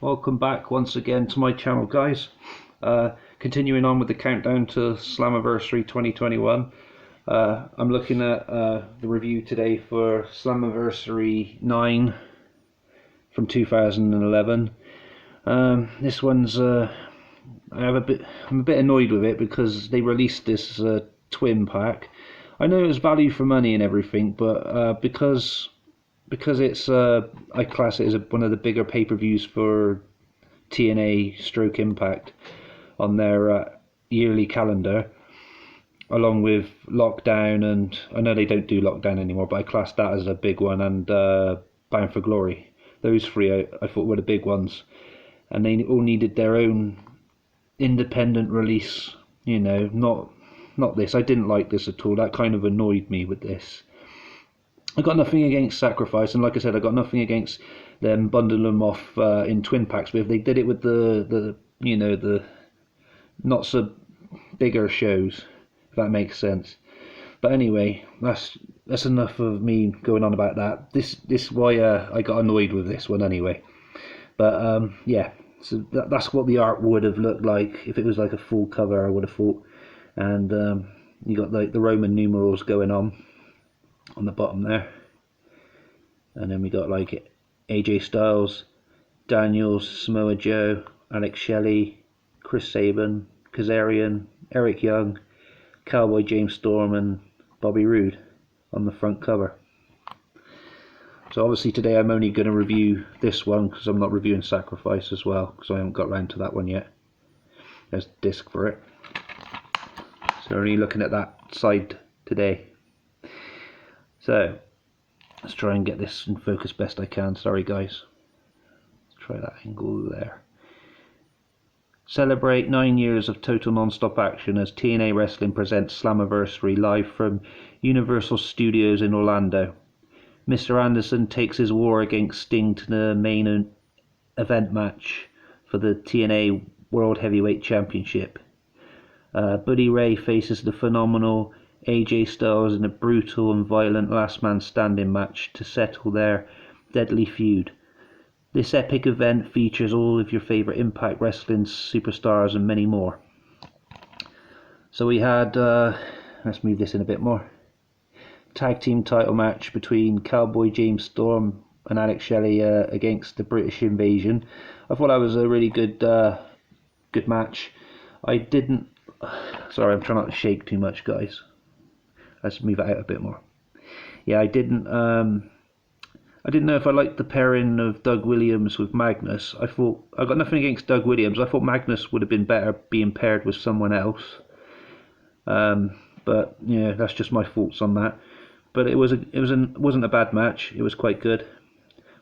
Welcome back once again to my channel, guys. Continuing on with the countdown to Slammiversary 2021. I'm looking at the review today for Slammiversary 9 from 2011. This one's I'm a bit annoyed with it because they released this twin pack. I know it was value for money and everything, but because it's I class it as one of the bigger pay-per-views for TNA stroke Impact on their yearly calendar, along with Lockdown, and I know they don't do Lockdown anymore, but I class that as a big one, and Bound for Glory. Those three I thought were the big ones, and they all needed their own independent release, you know, not this. I didn't like this at all. That kind of annoyed me with this. I got nothing against Sacrifice, and like I said, I got nothing against them bundling them off in twin packs. But if they did it with the you know, the not so bigger shows, if that makes sense. But anyway, that's enough of me going on about that. This why I got annoyed with this one anyway. But yeah, so that's what the art would have looked like if it was like a full cover, I would have thought. And you got like the Roman numerals going on the bottom there, and then we got like AJ Styles, Daniels, Samoa Joe, Alex Shelley, Chris Sabin, Kazarian, Eric Young, Cowboy James Storm, and Bobby Roode on the front cover. So obviously today I'm only going to review this one because I'm not reviewing Sacrifice as well, because I haven't got around to that one yet. There's a disc for it, so only looking at that side today. So let's try and get this in focus best I can. Sorry guys. Let's try that angle there. Celebrate 9 years of total non-stop action as TNA Wrestling presents Slammiversary live from Universal Studios in Orlando. Mr. Anderson takes his war against Sting to the main event match for the TNA World Heavyweight Championship. Buddy Ray faces the phenomenal AJ Styles in a brutal and violent last man standing match to settle their deadly feud. This epic event features all of your favourite Impact Wrestling superstars and many more. So we had, let's move this in a bit more, tag team title match between Cowboy James Storm and Alex Shelley against the British Invasion. I thought that was a really good match. I didn't, sorry, I'm trying not to shake too much, guys. Let's move it out a bit more. Yeah, I didn't know if I liked the pairing of Doug Williams with Magnus. I got nothing against Doug Williams. I thought Magnus would have been better being paired with someone else. But yeah, that's just my thoughts on that. But it wasn't a bad match. It was quite good.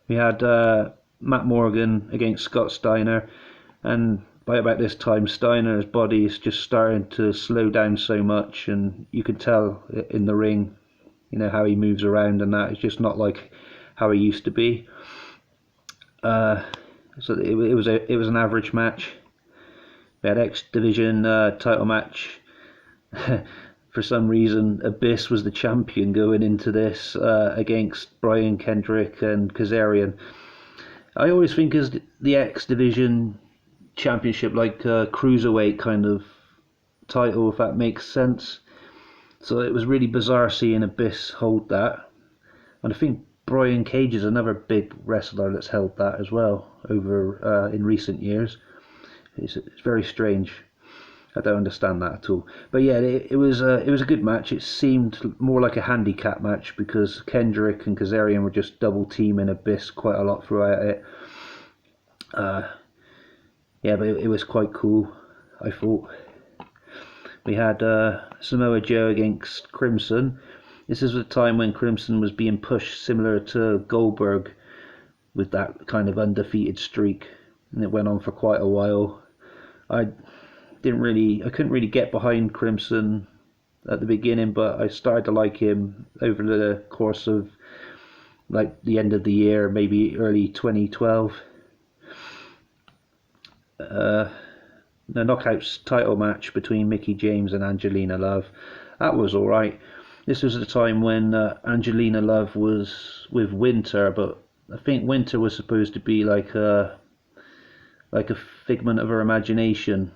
We had Matt Morgan against Scott Steiner, and by about this time Steiner's body is just starting to slow down so much, and you can tell in the ring, you know, how he moves around and that. It's just not like how he used to be. So it was an average match. We had X Division title match. For some reason Abyss was the champion going into this against Brian Kendrick and Kazarian. I always think as the X Division championship like a cruiserweight kind of title, if that makes sense. So it was really bizarre seeing Abyss hold that, and I think Brian Cage is another big wrestler that's held that as well over in recent years. It's very strange. I don't understand that at all. But yeah, it was a good match. It seemed more like a handicap match because Kendrick and Kazarian were just double teaming Abyss quite a lot throughout it. Yeah, but it was quite cool, I thought. We had Samoa Joe against Crimson. This is the time when Crimson was being pushed similar to Goldberg with that kind of undefeated streak, and it went on for quite a while. I couldn't really get behind Crimson at the beginning, but I started to like him over the course of like the end of the year, maybe early 2012. The Knockouts title match between Mickie James and Angelina Love, that was alright. This was the time when Angelina Love was with Winter, but I think Winter was supposed to be like like a figment of her imagination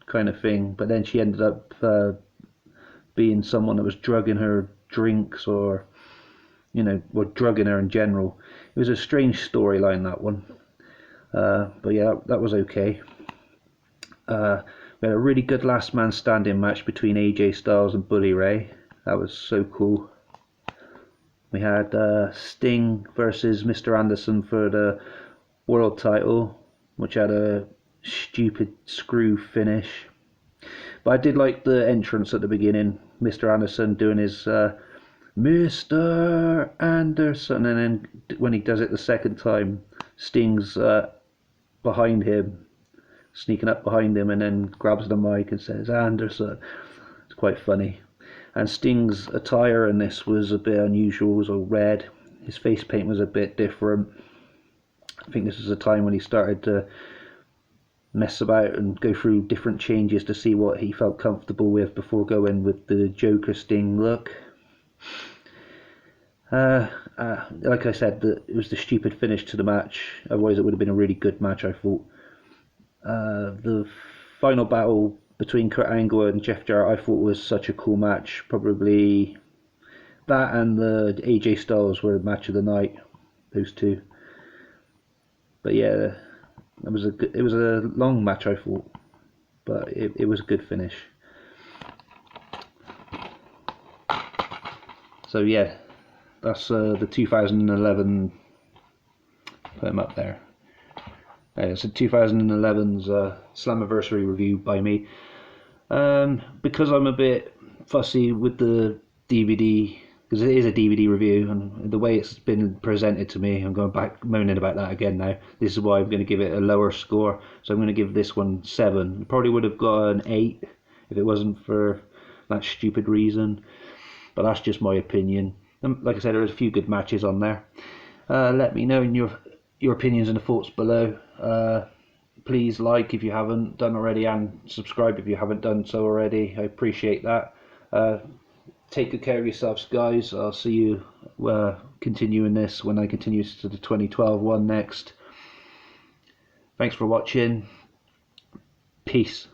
kind of thing, but then she ended up being someone that was drugging her drinks, or or drugging her in general. It was a strange storyline, that one. But yeah, that was okay. We had a really good last man standing match between AJ Styles and Bully Ray. That was so cool. We had Sting versus Mr. Anderson for the world title, which had a stupid screw finish. But I did like the entrance at the beginning. Mr. Anderson doing his Mr. Anderson, and then when he does it the second time, Sting's behind him, sneaking up behind him, and then grabs the mic and says Anderson. It's quite funny. And Sting's attire in this was a bit unusual. It was all red. His face paint was a bit different. I think this was a time when he started to mess about and go through different changes to see what he felt comfortable with before going with the Joker Sting look. Like I said, it was the stupid finish to the match. Otherwise, it would have been a really good match, I thought. The final battle between Kurt Angle and Jeff Jarrett, I thought was such a cool match. Probably that and the AJ Styles were the match of the night. Those two. But yeah, it was a long match, I thought, but it was a good finish. So yeah, that's the 2011. Put him up there. It's a 2011's Slammiversary review by me. Because I'm a bit fussy with the DVD, because it is a DVD review, and the way it's been presented to me, I'm going back moaning about that again now. This is why I'm going to give it a lower score. So I'm going to give this one 7. It probably would have got an 8 if it wasn't for that stupid reason. But that's just my opinion. And like I said, there's a few good matches on there. Let me know in your opinions and the thoughts below. Please like if you haven't done already, and subscribe if you haven't done so already. I appreciate that. Take good care of yourselves, guys. I'll see you continuing this when I continue to the 2012 one next. Thanks for watching. Peace.